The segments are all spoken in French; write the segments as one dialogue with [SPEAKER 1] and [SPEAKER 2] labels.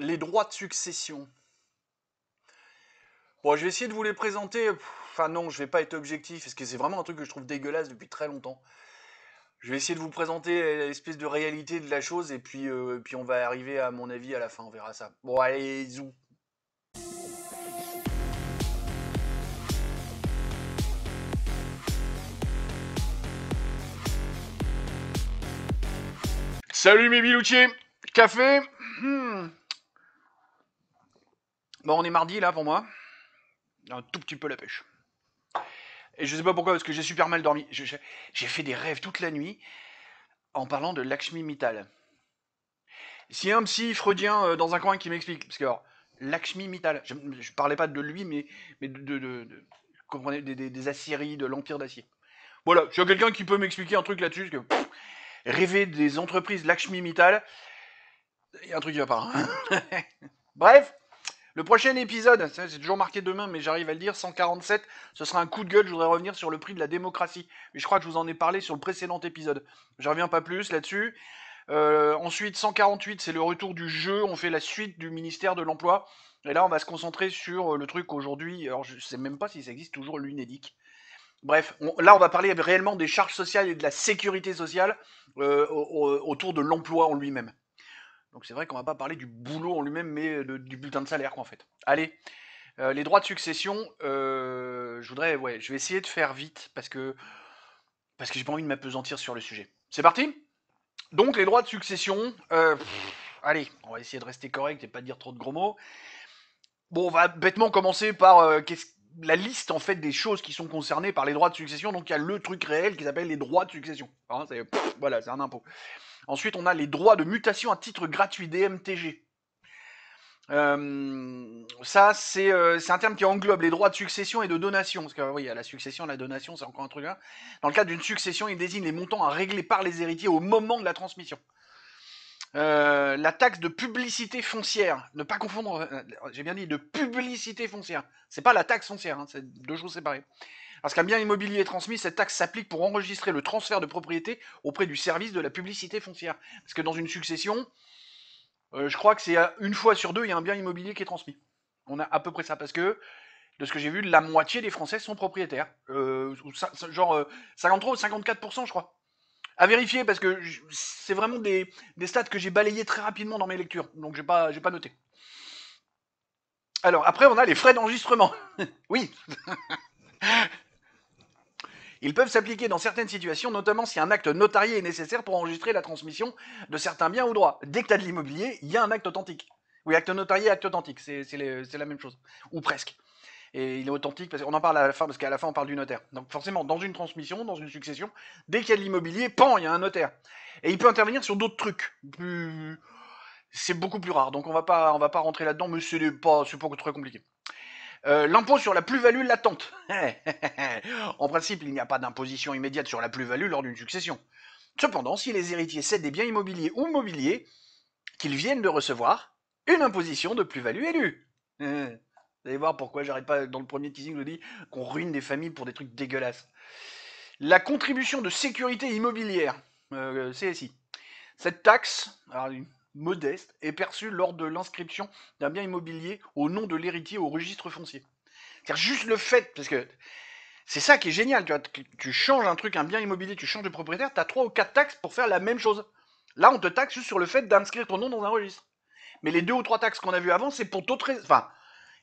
[SPEAKER 1] Les droits de succession. Bon, je vais essayer de vous les présenter. Enfin non, je vais pas être objectif, parce que c'est vraiment un truc que je trouve dégueulasse depuis très longtemps. Je vais essayer de vous présenter l'espèce de réalité de la chose, et puis on va arriver à mon avis à la fin, on verra ça. Bon, allez, zou. Salut mes biloutiers. Café. Hmm. Bon, on est mardi là pour moi. Un tout petit peu la pêche. Et je sais pas pourquoi, parce que j'ai super mal dormi. J'ai fait des rêves toute la nuit en parlant de Lakshmi Mittal. S'il y a un psy freudien dans un coin qui m'explique, parce que alors, Lakshmi Mittal, je parlais pas de lui, mais comprenez, des Assyries, de l'Empire d'Acier. Voilà, s'il y a quelqu'un qui peut m'expliquer un truc là-dessus, parce que rêver des entreprises Lakshmi Mittal, il y a un truc qui va pas. Hein. Bref, le prochain épisode, ça c'est toujours marqué demain, mais j'arrive à le dire, 147, ce sera un coup de gueule, je voudrais revenir sur le prix de la démocratie. Mais je crois que je vous en ai parlé sur le précédent épisode. Je reviens pas plus là-dessus. Ensuite, 148, c'est le retour du jeu. On fait la suite du ministère de l'Emploi. Et là, on va se concentrer sur le truc aujourd'hui. Alors, je sais même pas si ça existe toujours, l'UNEDIC. Bref, là, on va parler réellement des charges sociales et de la sécurité sociale autour de l'emploi en lui-même. Donc, c'est vrai qu'on va pas parler du boulot en lui-même, mais du bulletin de salaire, quoi, en fait. Allez, les droits de succession, je vais essayer de faire vite parce que j'ai pas envie de m'apesantir sur le sujet. C'est parti? Donc les droits de succession, allez, on va essayer de rester correct et pas dire trop de gros mots. Bon, on va bêtement commencer par la liste en fait des choses qui sont concernées par les droits de succession. Donc il y a le truc réel qui s'appelle les droits de succession. Hein, voilà, c'est un impôt. Ensuite, on a les droits de mutation à titre gratuit, DMTG. Ça, c'est un terme qui englobe les droits de succession et de donation. Parce que oui, il y a la succession, la donation, c'est encore un truc. Hein. Dans le cadre d'une succession, il désigne les montants à régler par les héritiers au moment de la transmission. La taxe de publicité foncière, ne pas confondre, j'ai bien dit de publicité foncière, c'est pas la taxe foncière, hein, c'est deux choses séparées. Parce qu'un bien immobilier est transmis, cette taxe s'applique pour enregistrer le transfert de propriété auprès du service de la publicité foncière. Parce que dans une succession, je crois que c'est une fois sur deux, il y a un bien immobilier qui est transmis. On a à peu près ça, parce que, de ce que j'ai vu, la moitié des Français sont propriétaires. Genre 53 ou 54%, je crois. À vérifier parce que c'est vraiment des stats que j'ai balayés très rapidement dans mes lectures, donc j'ai pas noté. Alors après on a les frais d'enregistrement. Oui, ils peuvent s'appliquer dans certaines situations, notamment si un acte notarié est nécessaire pour enregistrer la transmission de certains biens ou droits. Dès que tu as de l'immobilier, il y a un acte authentique. Oui, acte notarié, acte authentique, c'est la même chose, ou presque. Et il est authentique parce qu'on en parle à la fin, parce qu'à la fin on parle du notaire. Donc forcément, dans une transmission, dans une succession, dès qu'il y a de l'immobilier, pan, il y a un notaire. Et il peut intervenir sur d'autres trucs. C'est beaucoup plus rare, donc on va pas rentrer là-dedans, mais c'est pas très compliqué. L'impôt sur la plus-value latente. En principe, il n'y a pas d'imposition immédiate sur la plus-value lors d'une succession. Cependant, si les héritiers cèdent des biens immobiliers ou mobiliers qu'ils viennent de recevoir, une imposition de plus-value est due. Vous allez voir pourquoi j'arrête pas, dans le premier teasing, je dis qu'on ruine des familles pour des trucs dégueulasses. La contribution de sécurité immobilière, CSI. Cette taxe, alors, modeste, est perçue lors de l'inscription d'un bien immobilier au nom de l'héritier au registre foncier. C'est-à-dire juste le fait, parce que c'est ça qui est génial, tu changes un truc, un bien immobilier, tu changes de propriétaire, tu as 3 ou 4 taxes pour faire la même chose. Là, on te taxe juste sur le fait d'inscrire ton nom dans un registre. Mais les 2 ou 3 taxes qu'on a vues avant, c'est pour d'autres raisons. Enfin,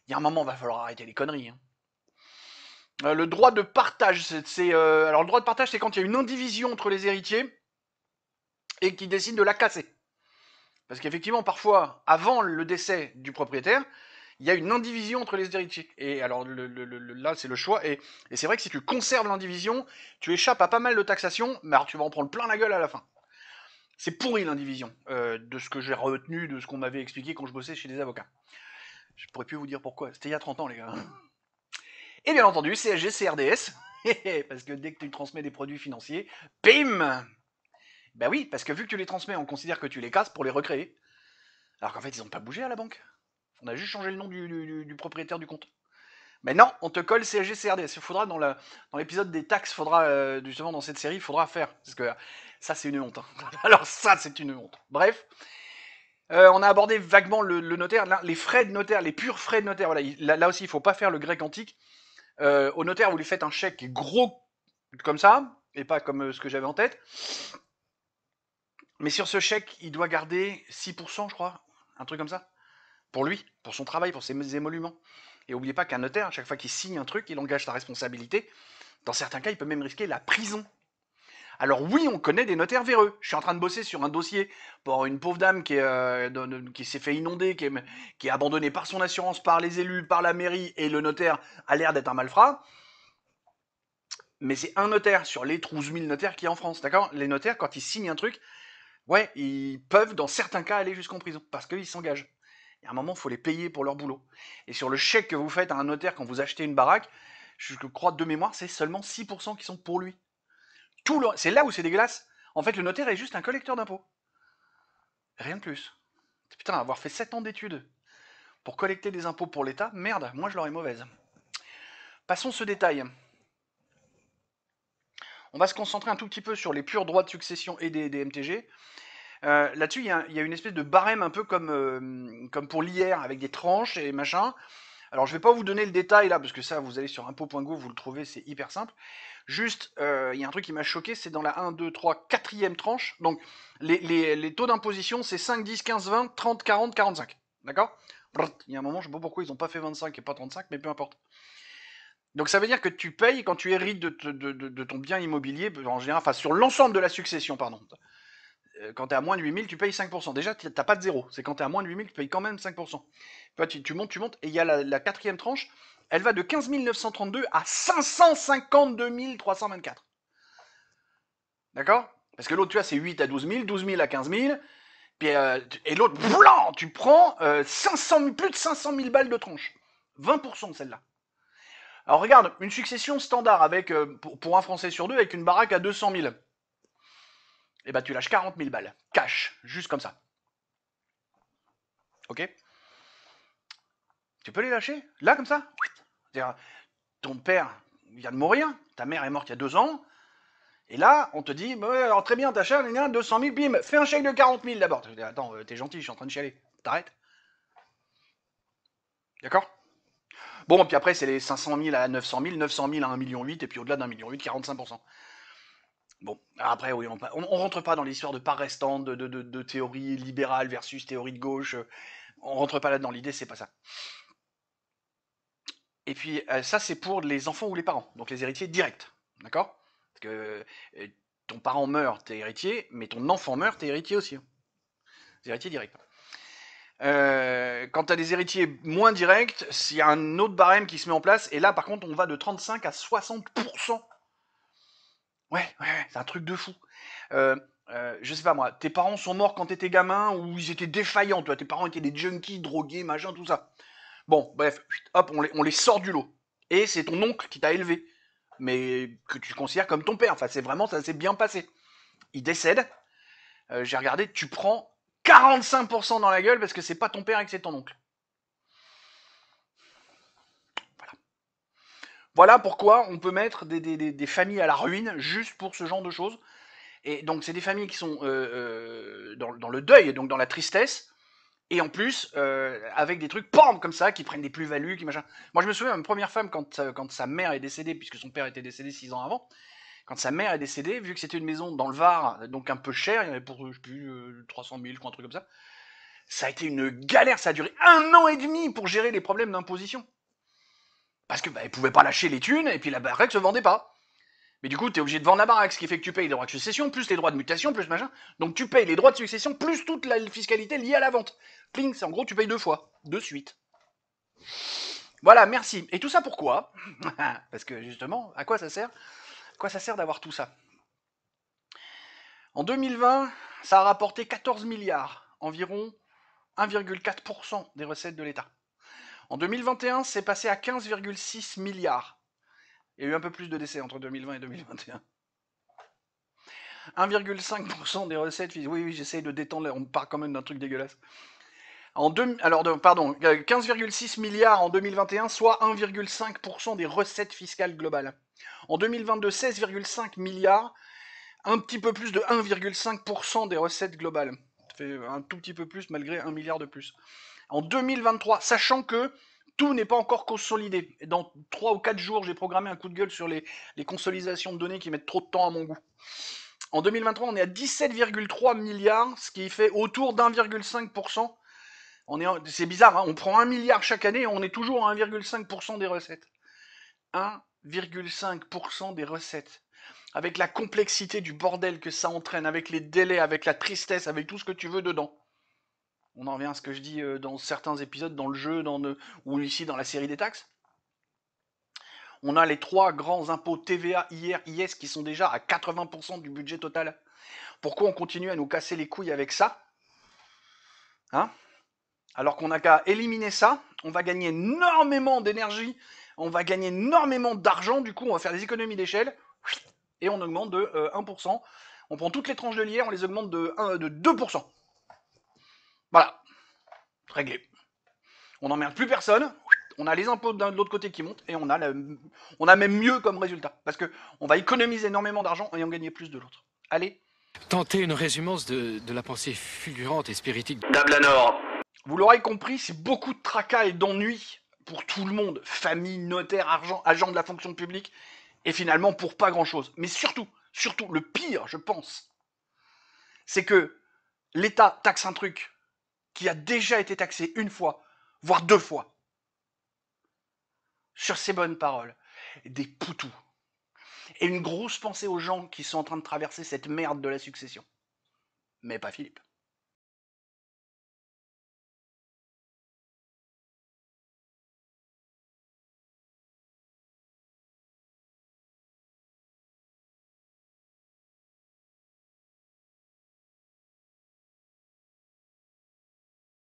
[SPEAKER 1] il y a un moment, il va falloir arrêter les conneries. Hein. Le droit de partage, alors le droit de partage, c'est quand il y a une indivision entre les héritiers et qui décident de la casser. Parce qu'effectivement, parfois, avant le décès du propriétaire, il y a une indivision entre les héritiers. Et alors là, c'est le choix. Et c'est vrai que si tu conserves l'indivision, tu échappes à pas mal de taxation, mais alors tu vas en prendre plein la gueule à la fin. C'est pourri l'indivision, de ce que j'ai retenu, de ce qu'on m'avait expliqué quand je bossais chez des avocats. Je pourrais plus vous dire pourquoi. C'était il y a 30 ans, les gars. Et bien entendu, CSG, CRDS, parce que dès que tu transmets des produits financiers, bim. Ben oui, parce que vu que tu les transmets, on considère que tu les casses pour les recréer. Alors qu'en fait, ils n'ont pas bougé à la banque. On a juste changé le nom du propriétaire du compte. Mais non, on te colle CSG, CRDS. Il faudra, dans l'épisode des taxes, justement dans cette série, il faudra faire. Parce que ça, c'est une honte. Hein. Alors ça, c'est une honte. Bref. On a abordé vaguement le notaire, là, les frais de notaire, les purs frais de notaire. Voilà, là aussi, il faut pas faire le grec antique. Au notaire, vous lui faites un chèque gros comme ça, et pas comme ce que j'avais en tête. Mais sur ce chèque, il doit garder 6%, je crois, un truc comme ça, pour lui, pour son travail, pour ses émoluments. Et n'oubliez pas qu'un notaire, à chaque fois qu'il signe un truc, il engage sa responsabilité. Dans certains cas, il peut même risquer la prison. Alors oui, on connaît des notaires véreux. Je suis en train de bosser sur un dossier pour une pauvre dame qui s'est fait inonder, qui est abandonnée par son assurance, par les élus, par la mairie, et le notaire a l'air d'être un malfrat. Mais c'est un notaire sur les 12 000 notaires qu'il y a en France, d'accord? Les notaires, quand ils signent un truc, ouais, ils peuvent dans certains cas aller jusqu'en prison, parce qu'ils s'engagent. Il y a un moment, il faut les payer pour leur boulot. Et sur le chèque que vous faites à un notaire quand vous achetez une baraque, je crois de mémoire, c'est seulement 6% qui sont pour lui. C'est là où c'est dégueulasse. En fait, le notaire est juste un collecteur d'impôts. Rien de plus. Putain, avoir fait 7 ans d'études pour collecter des impôts pour l'État, merde, moi je l'aurais mauvaise. Passons ce détail. On va se concentrer un tout petit peu sur les purs droits de succession et des MTG. Là-dessus, il y a une espèce de barème un peu comme pour l'IR, avec des tranches et machin. Alors, je vais pas vous donner le détail là, parce que ça, vous allez sur impôt.gouv, vous le trouvez, c'est hyper simple. Juste, il y a un truc qui m'a choqué, c'est dans la 1, 2, 3, 4e tranche. Donc, les taux d'imposition, c'est 5, 10, 15, 20, 30, 40, 45. D'accord? Il y a un moment, je sais pas pourquoi ils ont pas fait 25 et pas 35, mais peu importe. Donc ça veut dire que tu payes quand tu hérites de ton bien immobilier, en général, enfin sur l'ensemble de la succession, pardon. Quand tu es à moins de 8000, tu payes 5%. Déjà, tu n'as pas de zéro. C'est quand tu es à moins de 8000, tu payes quand même 5%. Tu montes, et il y a la 4e tranche, elle va de 15 932 à 552 324. D'accord? Parce que l'autre, tu vois, c'est 8 à 12 000, 12 000 à 15 000, puis, et l'autre, blanc, tu prends 500 plus de 500 000 balles de tranche. 20% celle-là. Alors regarde, une succession standard avec, pour un Français sur deux, avec une baraque à 200 000. Et bah tu lâches 40 000 balles. Cash, juste comme ça. Ok? Tu peux les lâcher? Là, comme ça? C'est-à-dire, ton père vient de mourir, ta mère est morte il y a 2 ans, et là, on te dit, ouais, alors très bien, t'achètes 200 000, bim, fais un chèque de 40 000 d'abord. Je dis, attends, t'es gentil, je suis en train de chialer. T'arrêtes? D'accord? Bon, puis après, c'est les 500 000 à 900 000, 900 000 à 1,8 million, et puis au-delà d'1,8 million, 45%. Bon, après, oui, on rentre pas dans l'histoire de part restante, de théorie libérale versus théorie de gauche. On rentre pas là-dedans, l'idée, c'est pas ça. Et puis, ça, c'est pour les enfants ou les parents, donc les héritiers directs. D'accord? Parce que ton parent meurt, t'es héritier, mais ton enfant meurt, t'es héritier aussi. T'es héritier direct. Quand t'as des héritiers moins directs, il y a un autre barème qui se met en place, et là, par contre, on va de 35 à 60%. Ouais, c'est un truc de fou. Je sais pas moi, tes parents sont morts quand t'étais gamin ou ils étaient défaillants, toi, tes parents étaient des junkies, drogués, machin, tout ça. Bon, bref, hop, on les sort du lot. Et c'est ton oncle qui t'a élevé, mais que tu considères comme ton père. Enfin, c'est vraiment, ça s'est bien passé. Il décède, j'ai regardé, tu prends 45% dans la gueule parce que c'est pas ton père et que c'est ton oncle. Voilà. Voilà pourquoi on peut mettre des familles à la ruine juste pour ce genre de choses. Et donc, c'est des familles qui sont dans le deuil, donc dans la tristesse, et en plus, avec des trucs, pam, comme ça, qui prennent des plus-values, qui machin. Moi, je me souviens, ma première femme, quand sa mère est décédée, puisque son père était décédé 6 ans avant, quand sa mère est décédée, vu que c'était une maison dans le Var, donc un peu cher, il y en avait pour, je sais plus, 300 000, je crois, un truc comme ça a été une galère, ça a duré 1 an et demi pour gérer les problèmes d'imposition. Parce que, bah, elle pouvait pas lâcher les thunes, et puis la baraque se vendait pas. Mais du coup, tu es obligé de vendre la baraque, ce qui fait que tu payes les droits de succession, plus les droits de mutation, plus machin. Donc tu payes les droits de succession, plus toute la fiscalité liée à la vente. Pling, c'est en gros, tu payes 2 fois, de suite. Voilà, merci. Et tout ça pourquoi? Parce que justement, à quoi ça sert? À quoi ça sert d'avoir tout ça? En 2020, ça a rapporté 14 milliards, environ 1,4% des recettes de l'État. En 2021, c'est passé à 15,6 milliards. Il y a eu un peu plus de décès entre 2020 et 2021. 1,5% des recettes. Oui, j'essaye de détendre, on part quand même d'un truc dégueulasse. Pardon, 15,6 milliards en 2021, soit 1,5% des recettes fiscales globales. En 2022, 16,5 milliards, un petit peu plus de 1,5% des recettes globales. fait un tout petit peu plus malgré 1 milliard de plus. En 2023, sachant que tout n'est pas encore consolidé. Dans 3 ou 4 jours, j'ai programmé un coup de gueule sur les consolidations de données qui mettent trop de temps à mon goût. En 2023, on est à 17,3 milliards, ce qui fait autour d'1,5%. C'est bizarre, hein, on prend 1 milliard chaque année et on est toujours à 1,5% des recettes. 1,5% des recettes. Avec la complexité du bordel que ça entraîne, avec les délais, avec la tristesse, avec tout ce que tu veux dedans. On en revient à ce que je dis dans certains épisodes, dans le jeu, ou ici dans la série des taxes. On a les 3 grands impôts TVA, IR, IS qui sont déjà à 80% du budget total. Pourquoi on continue à nous casser les couilles avec ça, hein? Alors qu'on n'a qu'à éliminer ça, on va gagner énormément d'énergie, on va gagner énormément d'argent, du coup on va faire des économies d'échelle, et on augmente de 1%. On prend toutes les tranches de l'IR, on les augmente de 2%. Voilà, réglé. On n'emmerde plus personne, on a les impôts de l'autre côté qui montent, et on a même mieux comme résultat, parce qu'on va économiser énormément d'argent et en gagner plus de l'autre. Allez.
[SPEAKER 2] Tenter une résumance de la pensée fulgurante et spiritique
[SPEAKER 1] d'Ablanor. Vous l'aurez compris, c'est beaucoup de tracas et d'ennuis pour tout le monde, famille, notaire, argent, agent de la fonction publique, et finalement pour pas grand-chose. Mais surtout, le pire, je pense, c'est que l'État taxe un truc qui a déjà été taxé une fois, voire 2 fois. Sur ces bonnes paroles, des poutous. Et une grosse pensée aux gens qui sont en train de traverser cette merde de la succession. Mais pas Philippe.